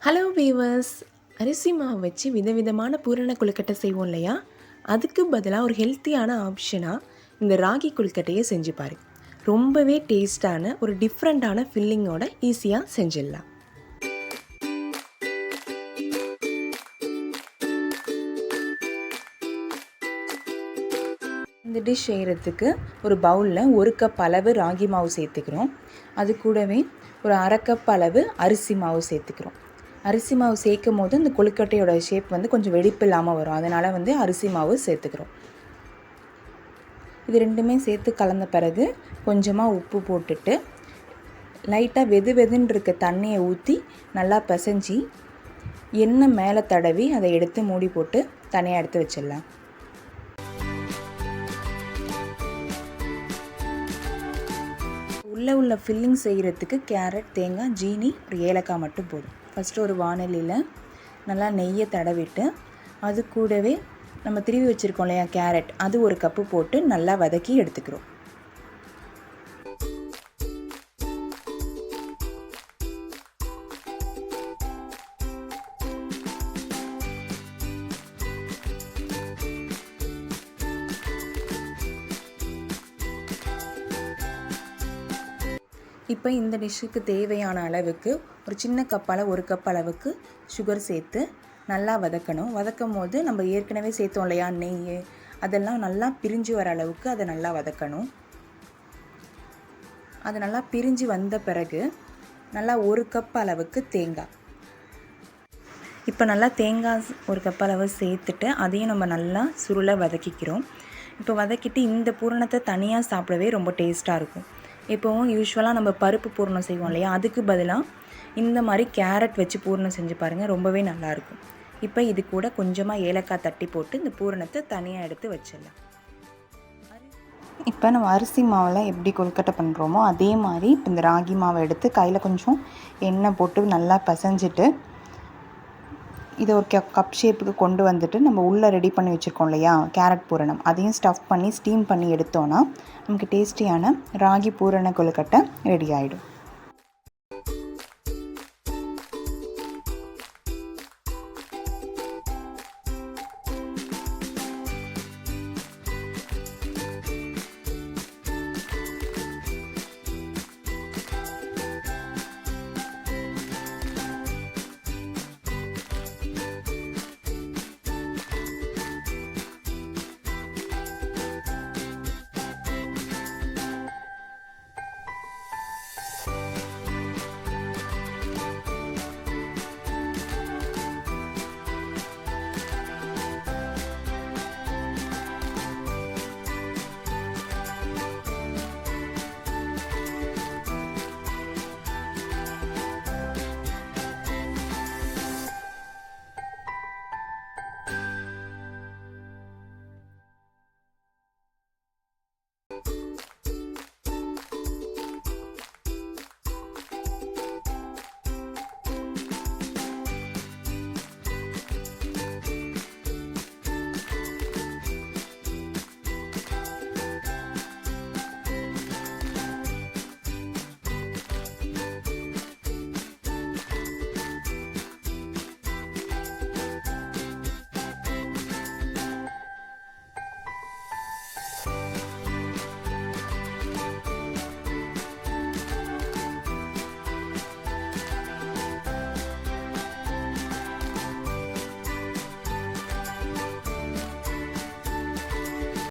Hello viewers. அரிசி மாவு வச்சு விதவிதமான பூரண கொழுக்கட்டை செய்வோம் இல்லையா? அதுக்கு பதிலாக ஒரு ஹெல்த்தியான ஆப்ஷனாக இந்த ராகி கொழுக்கட்டையை செஞ்சு பாரு. ரொம்பவே டேஸ்டான ஒரு டிஃப்ரெண்ட்டான ஃபில்லிங்கோட ஈஸியாக செஞ்சிடலாம். இந்த டிஷ் செய்கிறதுக்கு ஒரு பவுலில் 1 கப் அளவு ராகி மாவு சேர்த்துக்கிறோம். அது கூடவே ஒரு 1/2 கப் அளவு அரிசி மாவு சேர்த்துக்கிறோம். அரிசி மாவு சேர்க்கும் போது இந்த கொழுக்கட்டையோட ஷேப் கொஞ்சம் வெடிப்பு இல்லாமல் வரும். அதனால் அரிசி மாவு சேர்த்துக்கிறோம். இது ரெண்டுமே சேர்த்து கலந்த பிறகு கொஞ்சமாக உப்பு போட்டுட்டு லைட்டாக வெதுன்னு இருக்க தண்ணியை ஊற்றி நல்லா பிசைஞ்சி எண்ணெய் மேலே தடவி அதை எடுத்து மூடி போட்டு தனியாக எடுத்து வச்சிடலாம். உள்ள ஃபில்லிங் செய்கிறதுக்கு கேரட், தேங்காய், ஜீனி, ஒரு ஏலக்காய் மட்டும் போதும். ஃபஸ்ட்டு ஒரு வானலியில் நல்லா நெய்யை தடவிட்டு அது கூடவே நம்ம திருவி வச்சுருக்கோம் இல்லையா கேரட், அது 1 கப்பு போட்டு நல்லா வதக்கி எடுத்துக்கிறோம். இப்போ இந்த டிஷ்ஷுக்கு தேவையான அளவுக்கு ஒரு சின்ன கப்பால் 1 கப் அளவுக்கு சுகர் சேர்த்து நல்லா வதக்கணும். வதக்கும் போது நம்ம ஏற்கனவே சேர்த்தோம் இல்லையா நெய், அதெல்லாம் நல்லா பிரிஞ்சு வர அளவுக்கு அதை நல்லா வதக்கணும். அது நல்லா பிரிஞ்சு வந்த பிறகு நல்லா 1 கப் அளவுக்கு தேங்காய், இப்போ நல்லா தேங்காய் 1 கப் அளவு சேர்த்துட்டு அதையும் நம்ம நல்லா சுருளை வதக்கிக்கிறோம். இப்போ வதக்கிட்டு இந்த பூரணத்தை தனியாக சாப்பிடவே ரொம்ப டேஸ்ட்டாக இருக்கும். இப்போவும் யூஸ்வலாக நம்ம பருப்பு பூரணம் செய்வோம் இல்லையா, அதுக்கு பதிலாக இந்த மாதிரி கேரட் வச்சு பூரணம் செஞ்சு பாருங்கள், ரொம்பவே நல்லாயிருக்கும். இப்போ இது கூட கொஞ்சமாக ஏலக்காய் தட்டி போட்டு இந்த பூரணத்தை தனியாக எடுத்து வச்சிடலாம். இப்போ நம்ம அரிசி மாவில் எப்படி கொழுக்கட்டை பண்ணுறோமோ அதே மாதிரி இப்போ இந்த ராகி மாவை எடுத்து கையில் கொஞ்சம் எண்ணெய் போட்டு நல்லா பிசைஞ்சிட்டு இதை ஒரு கப் ஷேப்புக்கு கொண்டு வந்துட்டு நம்ம உள்ளே ரெடி பண்ணி வச்சுருக்கோம் இல்லையா கேரட் பூரணம், அதையும் ஸ்டஃப் பண்ணி ஸ்டீம் பண்ணி எடுத்தோன்னா நமக்கு டேஸ்டியான ராகி பூரண கொழுக்கட்டை ரெடி ஆகிடும்.